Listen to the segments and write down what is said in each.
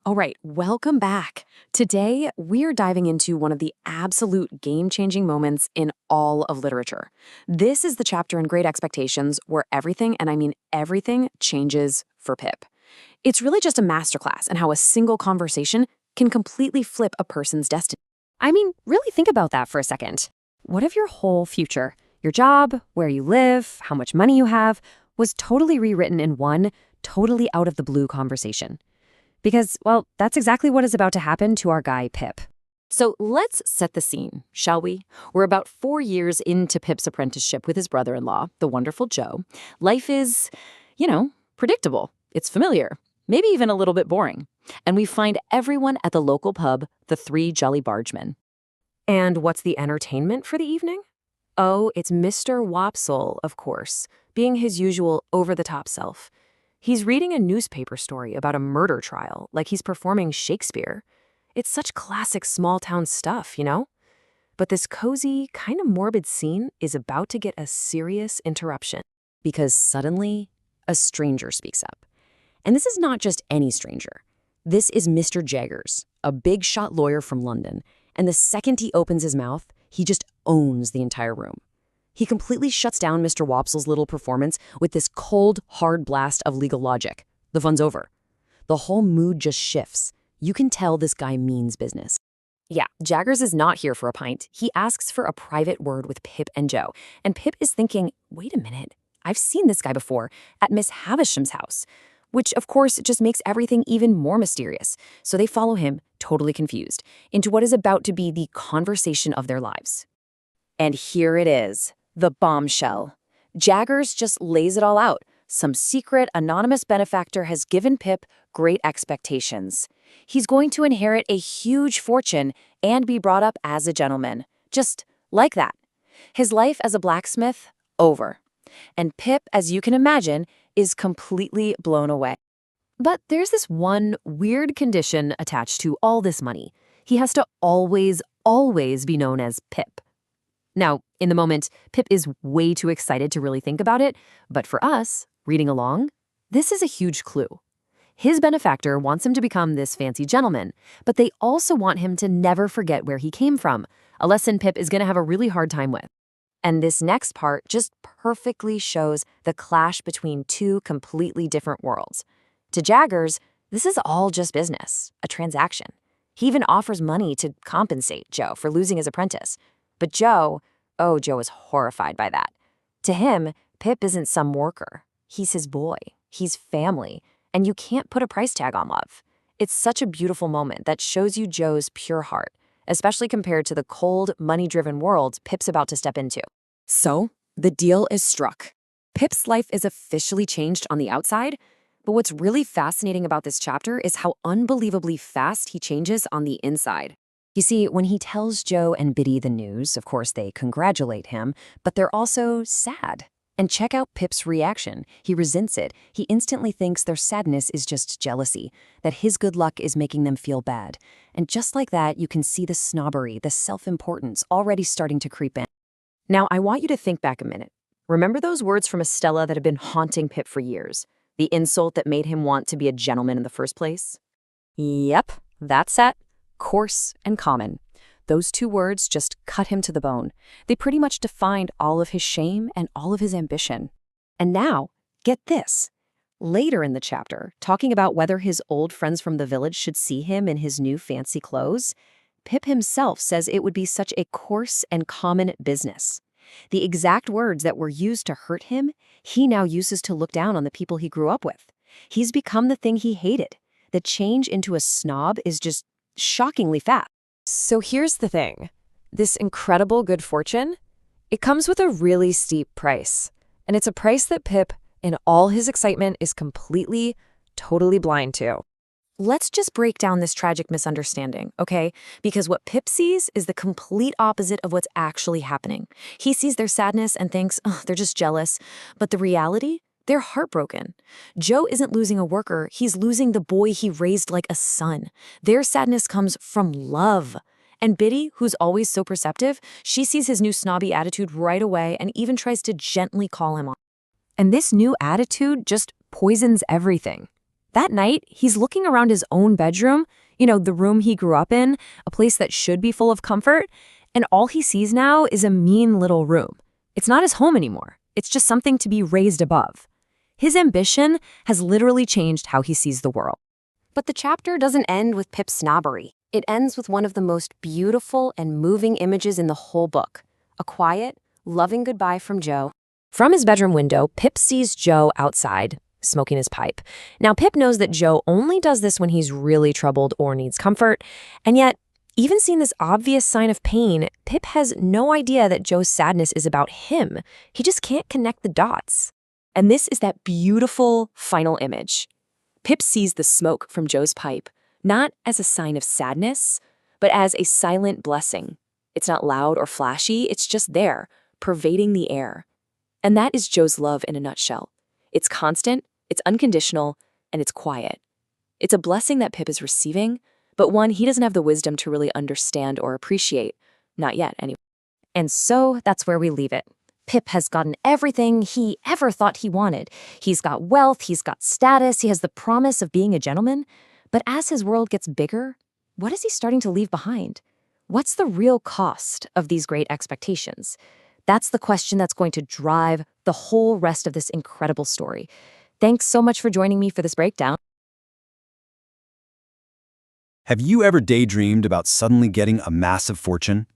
All right, welcome back. Today, we're diving into one of the absolute game-changing moments in all of literature. This is the chapter in Great Expectations where everything, and I mean everything, changes for Pip. It's really just a masterclass in how a single conversation can completely flip a person's destiny. I mean, really think about that for a second. What if your whole future, your job, where you live, how much money you have, was totally rewritten in one, totally out of the blue conversation? Because, well, that's exactly what is about to happen to our guy, Pip. So let's set the scene, shall we? We're about 4 years into Pip's apprenticeship with his brother-in-law, the wonderful Joe. Life is, predictable. It's familiar, maybe even a little bit boring. And we find everyone at the local pub, the Three Jolly Bargemen. And what's the entertainment for the evening? Oh, it's Mr. Wopsle, of course, being his usual over-the-top self. He's reading a newspaper story about a murder trial, like he's performing Shakespeare. It's such classic small-town stuff, you know? But this cozy, kind of morbid scene is about to get a serious interruption. Because suddenly, a stranger speaks up. And this is not just any stranger. This is Mr. Jaggers, a big-shot lawyer from London. And the second he opens his mouth, he just owns the entire room. He completely shuts down Mr. Wopsle's little performance with this cold, hard blast of legal logic. The fun's over. The whole mood just shifts. You can tell this guy means business. Yeah, Jaggers is not here for a pint. He asks for a private word with Pip and Joe. And Pip is thinking, wait a minute, I've seen this guy before at Miss Havisham's house. Which, of course, just makes everything even more mysterious. So they follow him, totally confused, into what is about to be the conversation of their lives. And here it is. The bombshell. Jaggers just lays it all out. Some secret, anonymous benefactor has given Pip great expectations. He's going to inherit a huge fortune and be brought up as a gentleman. Just like that. His life as a blacksmith, over. And Pip, as you can imagine, is completely blown away. But there's this one weird condition attached to all this money. He has to always be known as Pip. Now, in the moment, Pip is way too excited to really think about it, but for us, reading along, this is a huge clue. His benefactor wants him to become this fancy gentleman, but they also want him to never forget where he came from, a lesson Pip is going to have a really hard time with. And this next part just perfectly shows the clash between two completely different worlds. To Jaggers, this is all just business, a transaction. He even offers money to compensate Joe for losing his apprentice. But Joe is horrified by that. To him, Pip isn't some worker. He's his boy. He's family. And you can't put a price tag on love. It's such a beautiful moment that shows you Joe's pure heart, especially compared to the cold, money-driven world Pip's about to step into. So, the deal is struck. Pip's life is officially changed on the outside, but what's really fascinating about this chapter is how unbelievably fast he changes on the inside. You see, when he tells Joe and Biddy the news, of course they congratulate him, but they're also sad. And check out Pip's reaction. He resents it. He instantly thinks their sadness is just jealousy, that his good luck is making them feel bad. And just like that, you can see the snobbery, the self-importance already starting to creep in. Now, I want you to think back a minute. Remember those words from Estella that have been haunting Pip for years? The insult that made him want to be a gentleman in the first place? Yep, that's it. Coarse and common. Those two words just cut him to the bone. They pretty much defined all of his shame and all of his ambition. And now, get this. Later in the chapter, talking about whether his old friends from the village should see him in his new fancy clothes, Pip himself says it would be such a coarse and common business. The exact words that were used to hurt him, he now uses to look down on the people he grew up with. He's become the thing he hated. The change into a snob is just shockingly fast. So here's the thing. This incredible good fortune, it comes with a really steep price. And it's a price that Pip, in all his excitement, is completely, totally blind to. Let's just break down this tragic misunderstanding, okay? Because what Pip sees is the complete opposite of what's actually happening. He sees their sadness and thinks, oh, they're just jealous. But the reality? They're heartbroken. Joe isn't losing a worker, he's losing the boy he raised like a son. Their sadness comes from love. And Biddy, who's always so perceptive, she sees his new snobby attitude right away and even tries to gently call him on. And this new attitude just poisons everything. That night, he's looking around his own bedroom, the room he grew up in, a place that should be full of comfort, and all he sees now is a mean little room. It's not his home anymore. It's just something to be raised above. His ambition has literally changed how he sees the world. But the chapter doesn't end with Pip's snobbery. It ends with one of the most beautiful and moving images in the whole book. A quiet, loving goodbye from Joe. From his bedroom window, Pip sees Joe outside, smoking his pipe. Now, Pip knows that Joe only does this when he's really troubled or needs comfort, and yet, even seeing this obvious sign of pain, Pip has no idea that Joe's sadness is about him. He just can't connect the dots. And this is that beautiful final image. Pip sees the smoke from Joe's pipe, not as a sign of sadness, but as a silent blessing. It's not loud or flashy, it's just there, pervading the air. And that is Joe's love in a nutshell. It's constant, it's unconditional, and it's quiet. It's a blessing that Pip is receiving, but one he doesn't have the wisdom to really understand or appreciate. Not yet, anyway. And so that's where we leave it. Pip has gotten everything he ever thought he wanted. He's got wealth, he's got status, he has the promise of being a gentleman. But as his world gets bigger, what is he starting to leave behind? What's the real cost of these great expectations? That's the question that's going to drive the whole rest of this incredible story. Thanks so much for joining me for this breakdown. Have you ever daydreamed about suddenly getting a massive fortune?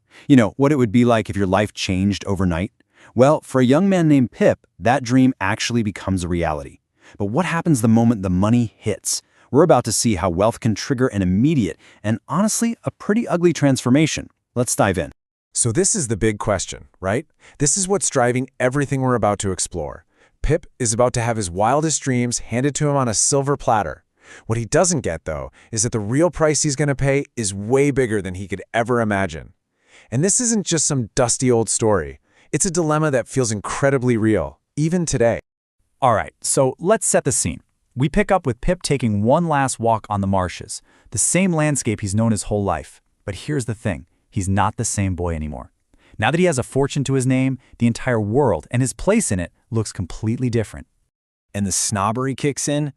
What it would be like if your life changed overnight? Well, for a young man named Pip, that dream actually becomes a reality. But what happens the moment the money hits? We're about to see how wealth can trigger an immediate and, honestly, a pretty ugly transformation. Let's dive in. So this is the big question, right? This is what's driving everything we're about to explore. Pip is about to have his wildest dreams handed to him on a silver platter. What he doesn't get, though, is that the real price he's going to pay is way bigger than he could ever imagine. And this isn't just some dusty old story. It's a dilemma that feels incredibly real, even today. All right, so let's set the scene. We pick up with Pip taking one last walk on the marshes, the same landscape he's known his whole life. But here's the thing, he's not the same boy anymore. Now that he has a fortune to his name, the entire world and his place in it looks completely different. And the snobbery kicks in,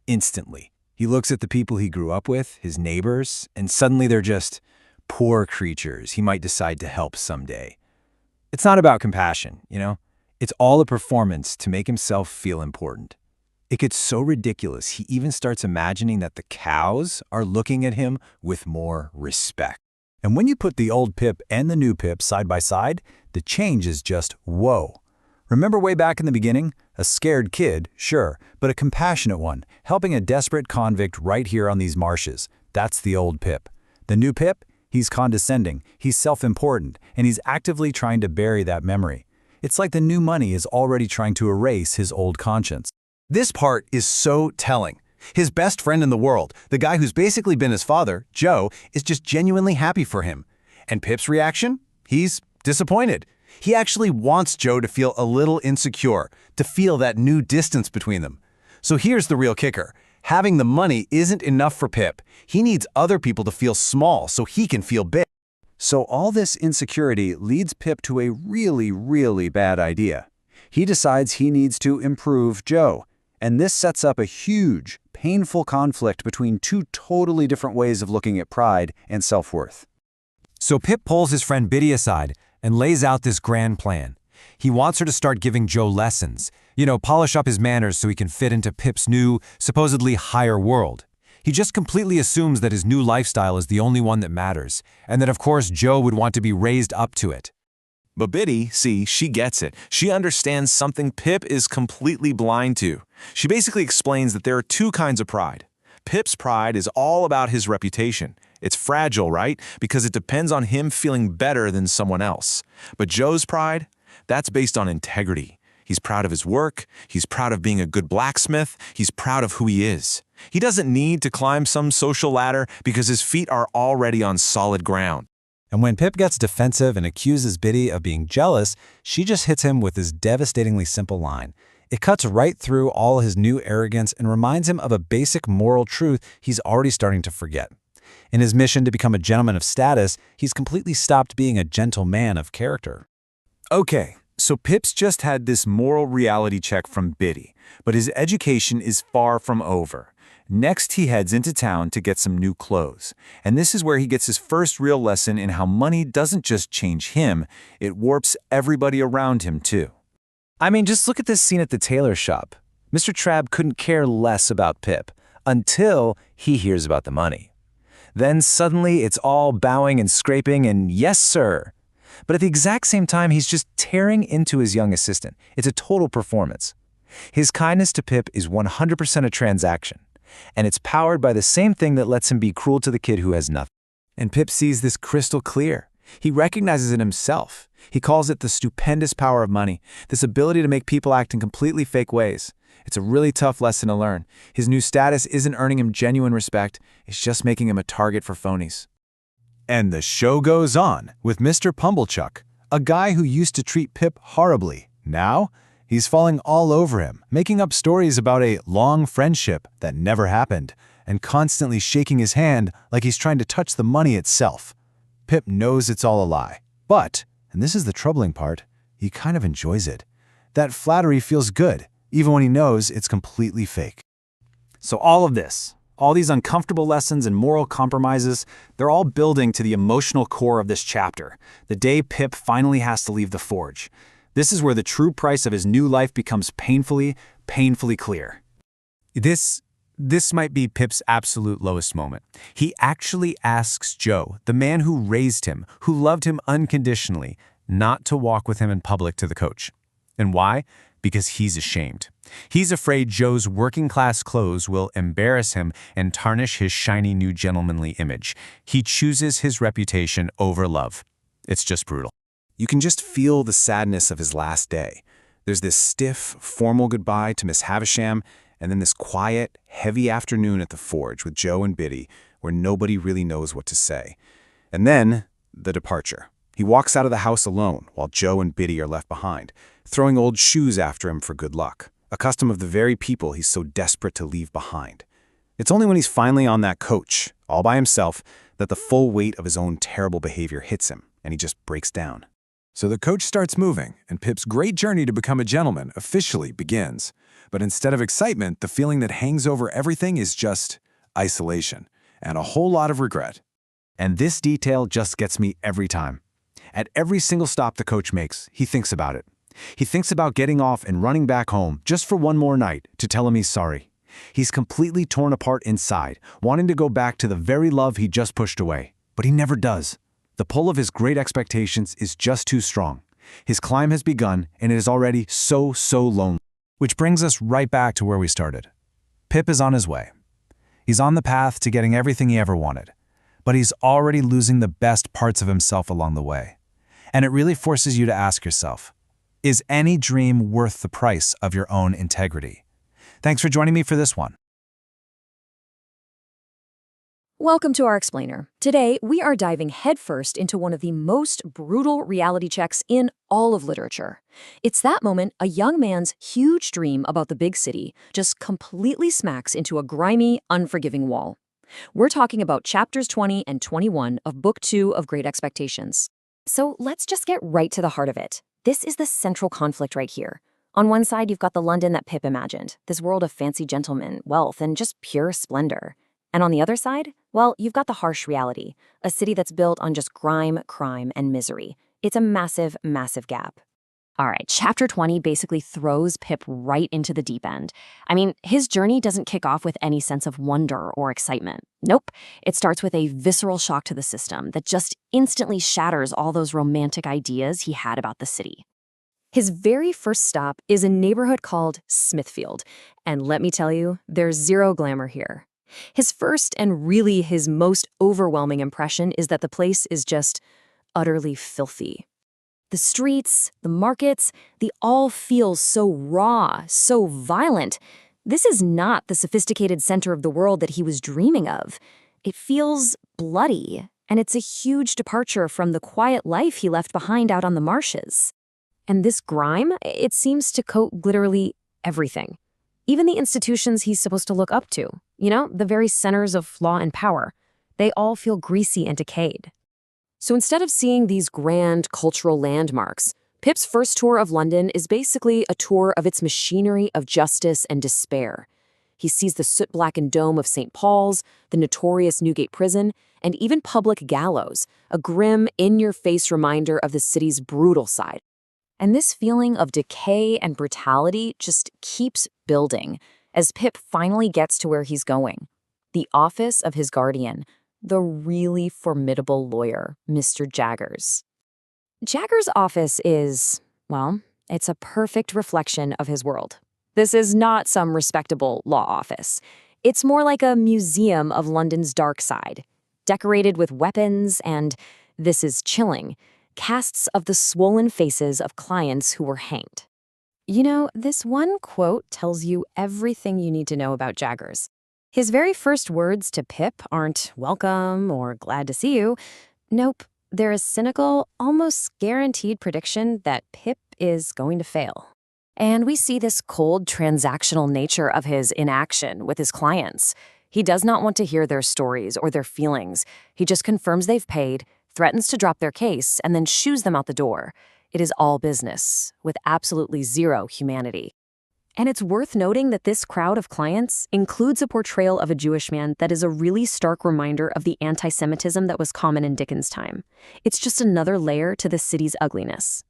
instantly. He looks at the people he grew up with, his neighbors, and suddenly they're just poor creatures he might decide to help someday. It's not about compassion, It's all a performance to make himself feel important. It gets so ridiculous, he even starts imagining that the cows are looking at him with more respect. And when you put the old Pip and the new Pip side by side, the change is just whoa. Remember way back in the beginning? A scared kid, sure, but a compassionate one, helping a desperate convict right here on these marshes. That's the old Pip. The new Pip? He's condescending, he's self-important, and he's actively trying to bury that memory. It's like the new money is already trying to erase his old conscience. This part is so telling. His best friend in the world, the guy who's basically been his father, Joe, is just genuinely happy for him. And Pip's reaction? He's disappointed. He actually wants Joe to feel a little insecure, to feel that new distance between them. So here's the real kicker. Having the money isn't enough for Pip. He needs other people to feel small so he can feel big. So all this insecurity leads Pip to a really, really bad idea. He decides he needs to improve Joe. And this sets up a huge, painful conflict between two totally different ways of looking at pride and self-worth. So Pip pulls his friend Biddy aside and lays out this grand plan. He wants her to start giving Joe lessons, polish up his manners so he can fit into Pip's new, supposedly higher world. He just completely assumes that his new lifestyle is the only one that matters, and that of course Joe would want to be raised up to it. But Biddy, see, she gets it. She understands something Pip is completely blind to. She basically explains that there are two kinds of pride. Pip's pride is all about his reputation. It's fragile, right? Because it depends on him feeling better than someone else. But Joe's pride? That's based on integrity. He's proud of his work. He's proud of being a good blacksmith. He's proud of who he is. He doesn't need to climb some social ladder because his feet are already on solid ground. And when Pip gets defensive and accuses Biddy of being jealous, she just hits him with this devastatingly simple line. It cuts right through all his new arrogance and reminds him of a basic moral truth he's already starting to forget. In his mission to become a gentleman of status, he's completely stopped being a gentleman of character. Okay, so Pip's just had this moral reality check from Biddy, but his education is far from over. Next, he heads into town to get some new clothes. And this is where he gets his first real lesson in how money doesn't just change him, it warps everybody around him too. I mean, just look at this scene at the tailor shop. Mr. Trabb couldn't care less about Pip until he hears about the money. Then suddenly it's all bowing and scraping and yes, sir. But at the exact same time, he's just tearing into his young assistant. It's a total performance. His kindness to Pip is 100% a transaction, and it's powered by the same thing that lets him be cruel to the kid who has nothing. And Pip sees this crystal clear. He recognizes it himself. He calls it the stupendous power of money, this ability to make people act in completely fake ways. It's a really tough lesson to learn. His new status isn't earning him genuine respect, it's just making him a target for phonies. And the show goes on with Mr. Pumblechuck, a guy who used to treat Pip horribly. Now, he's falling all over him, making up stories about a long friendship that never happened, and constantly shaking his hand like he's trying to touch the money itself. Pip knows it's all a lie, but, and this is the troubling part, he kind of enjoys it. That flattery feels good, even when he knows it's completely fake. So all of this, all these uncomfortable lessons and moral compromises, they're all building to the emotional core of this chapter, the day Pip finally has to leave the forge. This is where the true price of his new life becomes painfully clear. This might be Pip's absolute lowest moment. He actually asks Joe, the man who raised him, who loved him unconditionally, not to walk with him in public to the coach. And why? Because he's ashamed. He's afraid Joe's working-class clothes will embarrass him and tarnish his shiny new gentlemanly image. He chooses his reputation over love. It's just brutal. You can just feel the sadness of his last day. There's this stiff, formal goodbye to Miss Havisham, and then this quiet, heavy afternoon at the forge with Joe and Biddy, where nobody really knows what to say. And then, the departure. He walks out of the house alone, while Joe and Biddy are left behind, throwing old shoes after him for good luck, a custom of the very people he's so desperate to leave behind. It's only when he's finally on that coach, all by himself, that the full weight of his own terrible behavior hits him, and he just breaks down. So the coach starts moving, and Pip's great journey to become a gentleman officially begins. But instead of excitement, the feeling that hangs over everything is just isolation and a whole lot of regret. And this detail just gets me every time. At every single stop the coach makes, he thinks about it. He thinks about getting off and running back home just for one more night to tell him he's sorry. He's completely torn apart inside, wanting to go back to the very love he just pushed away. But he never does. The pull of his great expectations is just too strong. His climb has begun, and it is already so lonely. Which brings us right back to where we started. Pip is on his way. He's on the path to getting everything he ever wanted, but he's already losing the best parts of himself along the way. And it really forces you to ask yourself, is any dream worth the price of your own integrity? Thanks for joining me for this one. Welcome to our explainer. Today, we are diving headfirst into one of the most brutal reality checks in all of literature. It's that moment a young man's huge dream about the big city just completely smacks into a grimy, unforgiving wall. We're talking about chapters 20 and 21 of Book 2 of Great Expectations. So let's just get right to the heart of it. This is the central conflict right here. On one side, you've got the London that Pip imagined, this world of fancy gentlemen, wealth, and just pure splendor. And on the other side, well, you've got the harsh reality, a city that's built on just grime, crime, and misery. It's a massive gap. All right, chapter 20 basically throws Pip right into the deep end. I mean, his journey doesn't kick off with any sense of wonder or excitement. Nope, it starts with a visceral shock to the system that just instantly shatters all those romantic ideas he had about the city. His very first stop is a neighborhood called Smithfield, and let me tell you, there's zero glamour here. His first and really his most overwhelming impression is that the place is just utterly filthy. The streets, the markets, they all feel so raw, so violent. This is not the sophisticated center of the world that he was dreaming of. It feels bloody, and it's a huge departure from the quiet life he left behind out on the marshes. And this grime, it seems to coat literally everything. Even the institutions he's supposed to look up to, the very centers of law and power, they all feel greasy and decayed. So instead of seeing these grand cultural landmarks, Pip's first tour of London is basically a tour of its machinery of justice and despair. He sees the soot-blackened dome of St. Paul's, the notorious Newgate prison, and even public gallows, a grim, in-your-face reminder of the city's brutal side. And this feeling of decay and brutality just keeps building as Pip finally gets to where he's going. The office of his guardian, the really formidable lawyer, Mr. Jaggers. Jaggers' office is, well, it's a perfect reflection of his world. This is not some respectable law office. It's more like a museum of London's dark side, decorated with weapons and, this is chilling, casts of the swollen faces of clients who were hanged. You know, this one quote tells you everything you need to know about Jaggers. His very first words to Pip aren't welcome or glad to see you. Nope, they're a cynical, almost guaranteed prediction that Pip is going to fail. And we see this cold, transactional nature of his inaction with his clients. He does not want to hear their stories or their feelings. He just confirms they've paid, threatens to drop their case, and then shoos them out the door. It is all business, with absolutely zero humanity. And it's worth noting that this crowd of clients includes a portrayal of a Jewish man that is a really stark reminder of the anti-Semitism that was common in Dickens' time. It's just another layer to the city's ugliness.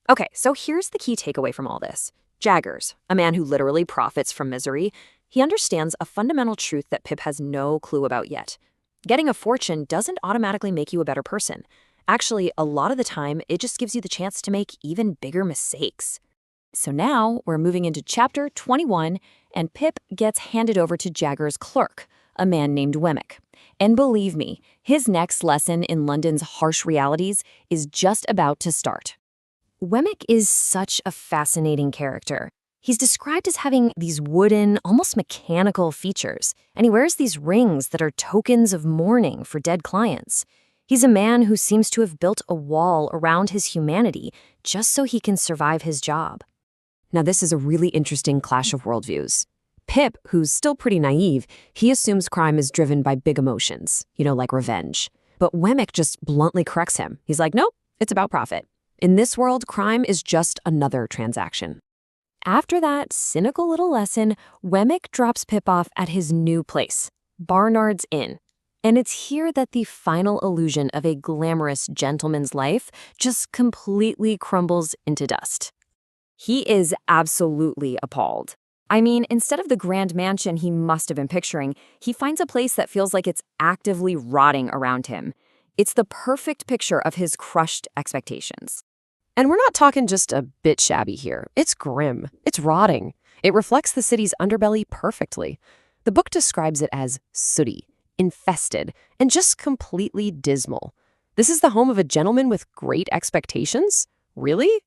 Okay, so here's the key takeaway from all this. Jaggers, a man who literally profits from misery, he understands a fundamental truth that Pip has no clue about yet. Getting a fortune doesn't automatically make you a better person. Actually, a lot of the time, it just gives you the chance to make even bigger mistakes. So now we're moving into chapter 21, and Pip gets handed over to Jaggers' clerk, a man named Wemmick. And believe me, his next lesson in London's harsh realities is just about to start. Wemmick is such a fascinating character. He's described as having these wooden, almost mechanical features, and he wears these rings that are tokens of mourning for dead clients. He's a man who seems to have built a wall around his humanity just so he can survive his job. Now, this is a really interesting clash of worldviews. Pip, who's still pretty naive, he assumes crime is driven by big emotions, like revenge. But Wemmick just bluntly corrects him. He's like, nope, it's about profit. In this world, crime is just another transaction. After that cynical little lesson, Wemmick drops Pip off at his new place, Barnard's Inn. And it's here that the final illusion of a glamorous gentleman's life just completely crumbles into dust. He is absolutely appalled. I mean, instead of the grand mansion he must have been picturing, he finds a place that feels like it's actively rotting around him. It's the perfect picture of his crushed expectations. And we're not talking just a bit shabby here. It's grim. It's rotting. It reflects the city's underbelly perfectly. The book describes it as sooty, infested, and just completely dismal. This is the home of a gentleman with great expectations? Really?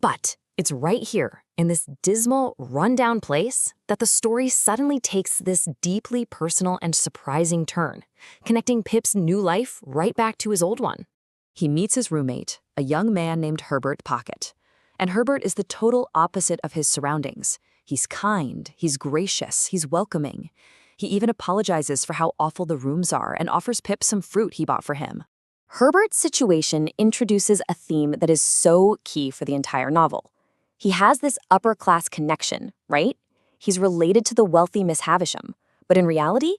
But it's right here, in this dismal, run-down place, that the story suddenly takes this deeply personal and surprising turn, connecting Pip's new life right back to his old one. He meets his roommate, a young man named Herbert Pocket. And Herbert is the total opposite of his surroundings. He's kind, he's gracious, he's welcoming. He even apologizes for how awful the rooms are and offers Pip some fruit he bought for him. Herbert's situation introduces a theme that is so key for the entire novel. He has this upper-class connection, right? He's related to the wealthy Miss Havisham, but in reality,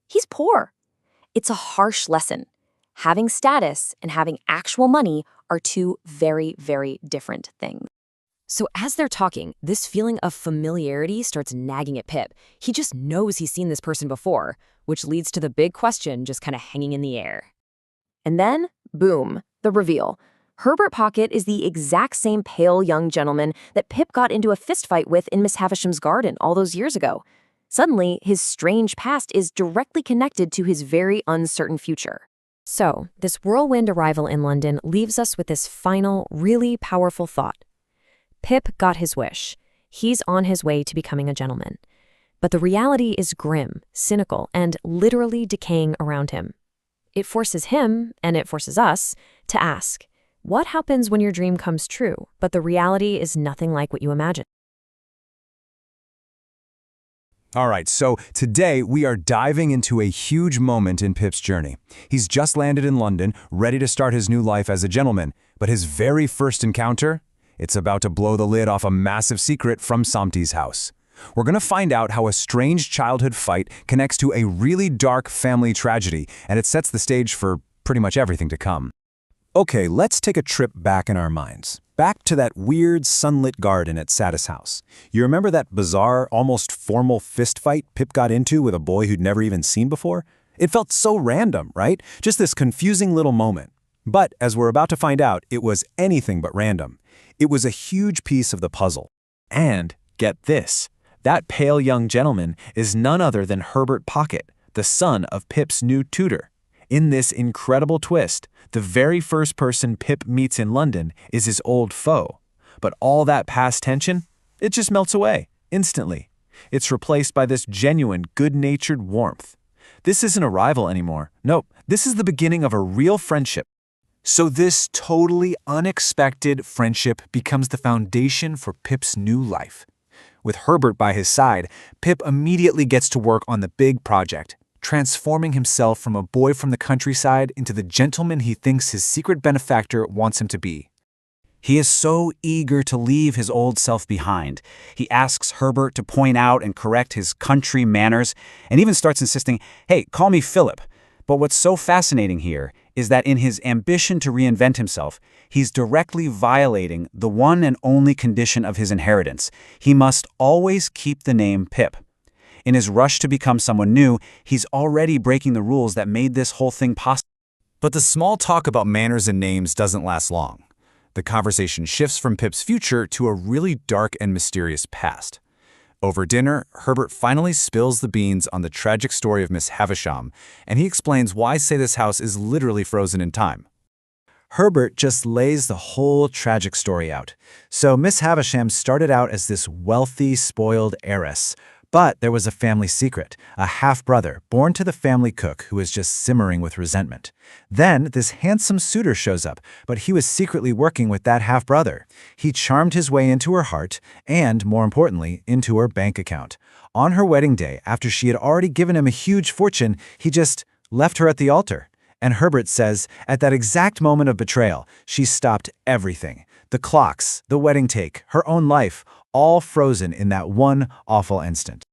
he's poor. It's a harsh lesson. Having status and having actual money are two very, very different things. So as they're talking, this feeling of familiarity starts nagging at Pip. He just knows he's seen this person before, which leads to the big question just kind of hanging in the air. And then, boom, the reveal. Herbert Pocket is the exact same pale young gentleman that Pip got into a fistfight with in Miss Havisham's garden all those years ago. Suddenly, his strange past is directly connected to his very uncertain future. So, this whirlwind arrival in London leaves us with this final, really powerful thought. Pip got his wish. He's on his way to becoming a gentleman. But the reality is grim, cynical, and literally decaying around him. It forces him, and it forces us, to ask, what happens when your dream comes true, but the reality is nothing like what you imagine? All right, so today we are diving into a huge moment in Pip's journey. He's just landed in London, ready to start his new life as a gentleman, but his very first encounter, it's about to blow the lid off a massive secret from Samti's house. We're going to find out how a strange childhood fight connects to a really dark family tragedy, and it sets the stage for pretty much everything to come. Okay, let's take a trip back in our minds. Back to that weird sunlit garden at Satis house. You remember that bizarre, almost formal fist fight Pip got into with a boy who'd never even seen before? It felt so random, right? Just this confusing little moment. But, as we're about to find out, it was anything but random. It was a huge piece of the puzzle. And, get this, that pale young gentleman is none other than Herbert Pocket, the son of Pip's new tutor. In this incredible twist, the very first person Pip meets in London is his old foe. But all that past tension, it just melts away, instantly. It's replaced by this genuine, good-natured warmth. This isn't a rival anymore. Nope, this is the beginning of a real friendship. So this totally unexpected friendship becomes the foundation for Pip's new life. With Herbert by his side, Pip immediately gets to work on the big project, transforming himself from a boy from the countryside into the gentleman he thinks his secret benefactor wants him to be. He is so eager to leave his old self behind. He asks Herbert to point out and correct his country manners, and even starts insisting, "Hey, call me Philip." But what's so fascinating here is that in his ambition to reinvent himself, he's directly violating the one and only condition of his inheritance. He must always keep the name Pip. In his rush to become someone new, he's already breaking the rules that made this whole thing possible. But the small talk about manners and names doesn't last long. The conversation shifts from Pip's future to a really dark and mysterious past. Over dinner, Herbert finally spills the beans on the tragic story of Miss Havisham, and he explains why Satis house is literally frozen in time. Herbert just lays the whole tragic story out. So Miss Havisham started out as this wealthy, spoiled heiress. But there was a family secret, a half-brother born to the family cook who was just simmering with resentment. Then this handsome suitor shows up, but he was secretly working with that half-brother. He charmed his way into her heart and, more importantly, into her bank account. On her wedding day, after she had already given him a huge fortune, he just left her at the altar. And Herbert says, at that exact moment of betrayal, she stopped everything. The clocks, the wedding cake, her own life, all frozen in that one awful instant.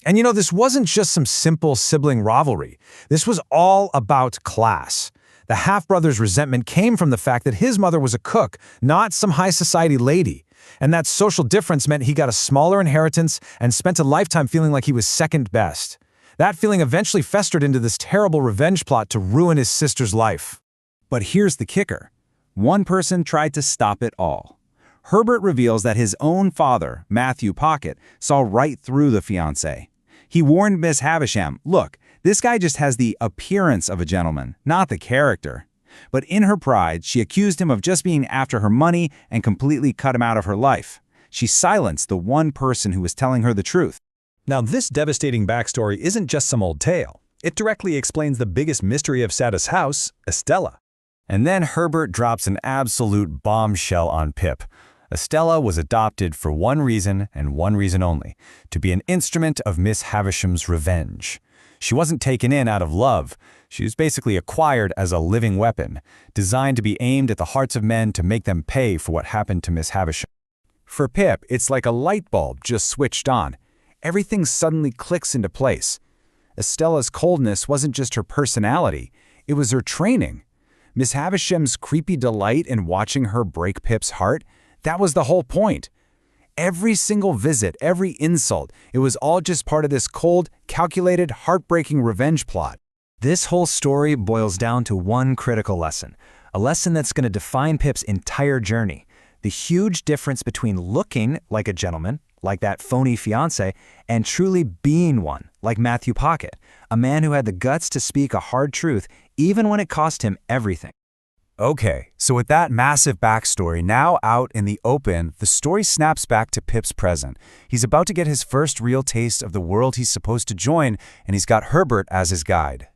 And this wasn't just some simple sibling rivalry. This was all about class. The half-brother's resentment came from the fact that his mother was a cook, not some high society lady. And that social difference meant he got a smaller inheritance and spent a lifetime feeling like he was second best. That feeling eventually festered into this terrible revenge plot to ruin his sister's life. But here's the kicker. One person tried to stop it all. Herbert reveals that his own father, Matthew Pocket, saw right through the fiancé. He warned Miss Havisham, look, this guy just has the appearance of a gentleman, not the character. But in her pride, she accused him of just being after her money and completely cut him out of her life. She silenced the one person who was telling her the truth. Now, this devastating backstory isn't just some old tale. It directly explains the biggest mystery of Satis house, Estella. And then Herbert drops an absolute bombshell on Pip. Estella was adopted for one reason and one reason only, to be an instrument of Miss Havisham's revenge. She wasn't taken in out of love. She was basically acquired as a living weapon, designed to be aimed at the hearts of men to make them pay for what happened to Miss Havisham. For Pip, it's like a light bulb just switched on. Everything suddenly clicks into place. Estella's coldness wasn't just her personality, it was her training. Miss Havisham's creepy delight in watching her break Pip's heart, that was the whole point. Every single visit, every insult, it was all just part of this cold, calculated, heartbreaking revenge plot. This whole story boils down to one critical lesson, a lesson that's going to define Pip's entire journey. The huge difference between looking like a gentleman, like that phony fiancé, and truly being one, like Matthew Pocket, a man who had the guts to speak a hard truth even when it cost him everything. Okay, so with that massive backstory now out in the open, the story snaps back to Pip's present. He's about to get his first real taste of the world he's supposed to join, and he's got Herbert as his guide.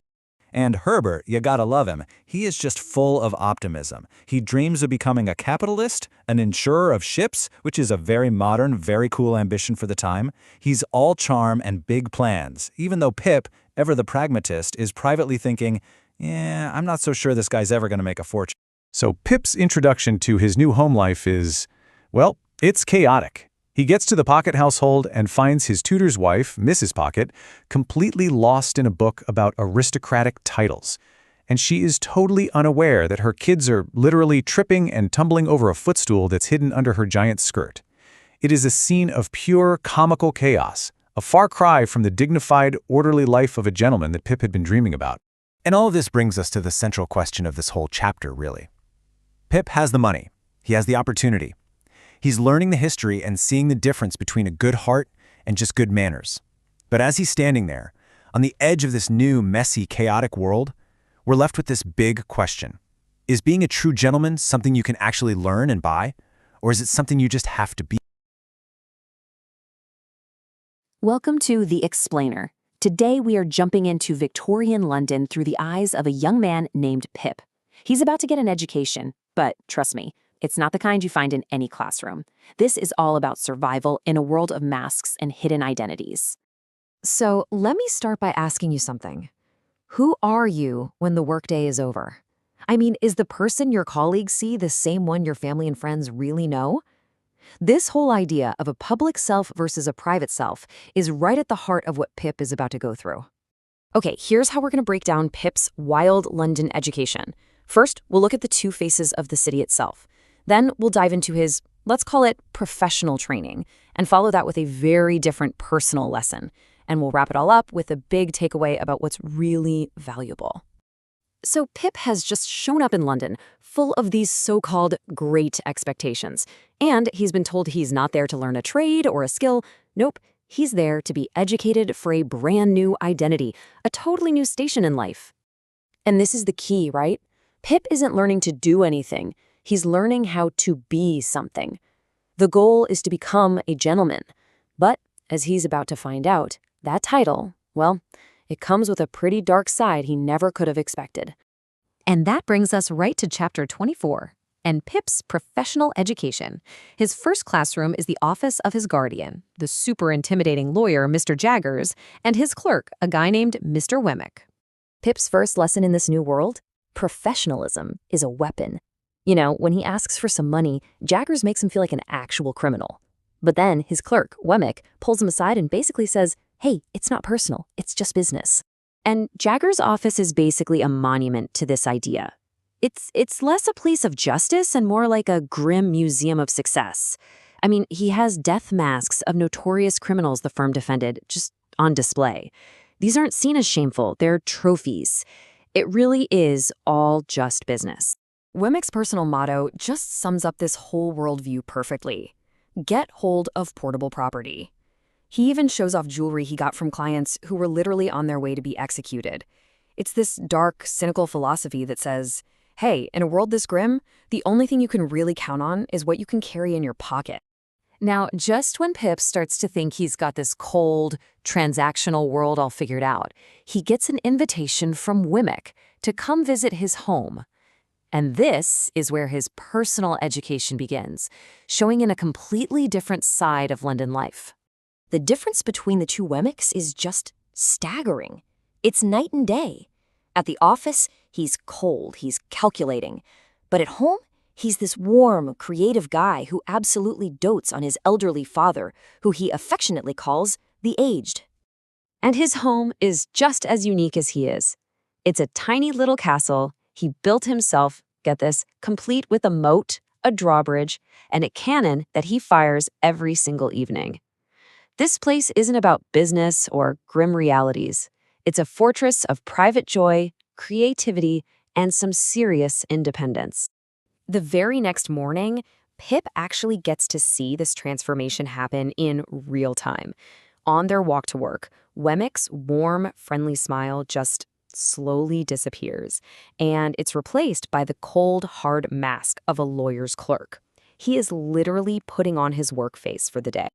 And Herbert, you gotta love him. He is just full of optimism. He dreams of becoming a capitalist, an insurer of ships, which is a very modern, very cool ambition for the time. He's all charm and big plans, even though Pip, ever the pragmatist, is privately thinking, yeah, I'm not so sure this guy's ever gonna make a fortune. So Pip's introduction to his new home life is, well, it's chaotic. He gets to the Pocket household and finds his tutor's wife, Mrs. Pocket, completely lost in a book about aristocratic titles. And she is totally unaware that her kids are literally tripping and tumbling over a footstool that's hidden under her giant skirt. It is a scene of pure comical chaos, a far cry from the dignified, orderly life of a gentleman that Pip had been dreaming about. And all of this brings us to the central question of this whole chapter, really. Pip has the money. He has the opportunity. He's learning the history and seeing the difference between a good heart and just good manners. But as he's standing there, on the edge of this new, messy, chaotic world, we're left with this big question. Is being a true gentleman something you can actually learn and buy? Or is it something you just have to be? Welcome to The Explainer. Today we are jumping into Victorian London through the eyes of a young man named Pip. He's about to get an education, but trust me, it's not the kind you find in any classroom. This is all about survival in a world of masks and hidden identities. So let me start by asking you something. Who are you when the workday is over? I mean, is the person your colleagues see the same one your family and friends really know? This whole idea of a public self versus a private self is right at the heart of what Pip is about to go through. Okay, here's how we're going to break down Pip's wild London education. First, we'll look at the two faces of the city itself. Then we'll dive into his, let's call it, professional training, and follow that with a very different personal lesson. And we'll wrap it all up with a big takeaway about what's really valuable. So Pip has just shown up in London, full of these so-called great expectations. And he's been told he's not there to learn a trade or a skill. Nope, he's there to be educated for a brand new identity, a totally new station in life. And this is the key, right? Pip isn't learning to do anything. He's learning how to be something. The goal is to become a gentleman. But, as he's about to find out, that title, well, it comes with a pretty dark side he never could have expected. And that brings us right to chapter 24, and Pip's professional education. His first classroom is the office of his guardian, the super intimidating lawyer, Mr. Jaggers, and his clerk, a guy named Mr. Wemmick. Pip's first lesson in this new world? Professionalism is a weapon. You know, when he asks for some money, Jaggers makes him feel like an actual criminal. But then his clerk, Wemmick, pulls him aside and basically says, hey, it's not personal, it's just business. And Jaggers' office is basically a monument to this idea. It's less a place of justice and more like a grim museum of success. I mean, he has death masks of notorious criminals the firm defended just on display. These aren't seen as shameful, they're trophies. It really is all just business. Wemmick's personal motto just sums up this whole worldview perfectly. Get hold of portable property. He even shows off jewelry he got from clients who were literally on their way to be executed. It's this dark, cynical philosophy that says, hey, in a world this grim, the only thing you can really count on is what you can carry in your pocket. Now, just when Pip starts to think he's got this cold, transactional world all figured out, he gets an invitation from Wemmick to come visit his home. And this is where his personal education begins, showing in a completely different side of London life. The difference between the two Wemmicks is just staggering. It's night and day. At the office, he's cold, he's calculating. But at home, he's this warm, creative guy who absolutely dotes on his elderly father, who he affectionately calls the aged. And his home is just as unique as he is. It's a tiny little castle he built himself, get this, complete with a moat, a drawbridge, and a cannon that he fires every single evening. This place isn't about business or grim realities. It's a fortress of private joy, creativity, and some serious independence. The very next morning, Pip actually gets to see this transformation happen in real time. On their walk to work, Wemmick's warm, friendly smile just slowly disappears, and it's replaced by the cold, hard mask of a lawyer's clerk. He is literally putting on his work face for the day.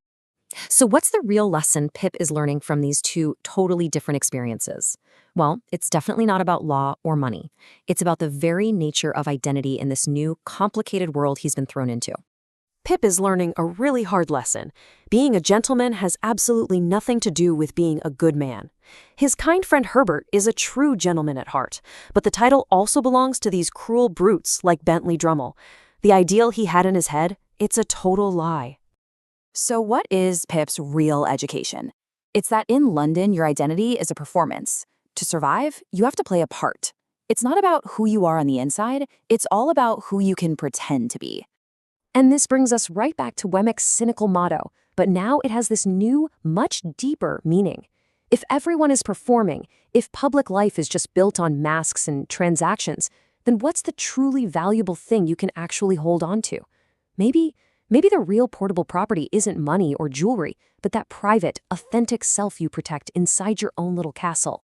So what's the real lesson Pip is learning from these two totally different experiences? Well, it's definitely not about law or money. It's about the very nature of identity in this new, complicated world he's been thrown into. Pip is learning a really hard lesson. Being a gentleman has absolutely nothing to do with being a good man. His kind friend Herbert is a true gentleman at heart, but the title also belongs to these cruel brutes like Bentley Drummle. The ideal he had in his head, it's a total lie. So what is Pip's real education? It's that in London, your identity is a performance. To survive, you have to play a part. It's not about who you are on the inside, it's all about who you can pretend to be. And this brings us right back to Wemmick's cynical motto, but now it has this new, much deeper meaning. If everyone is performing, if public life is just built on masks and transactions, then what's the truly valuable thing you can actually hold on to? Maybe the real portable property isn't money or jewelry, but that private, authentic self you protect inside your own little castle.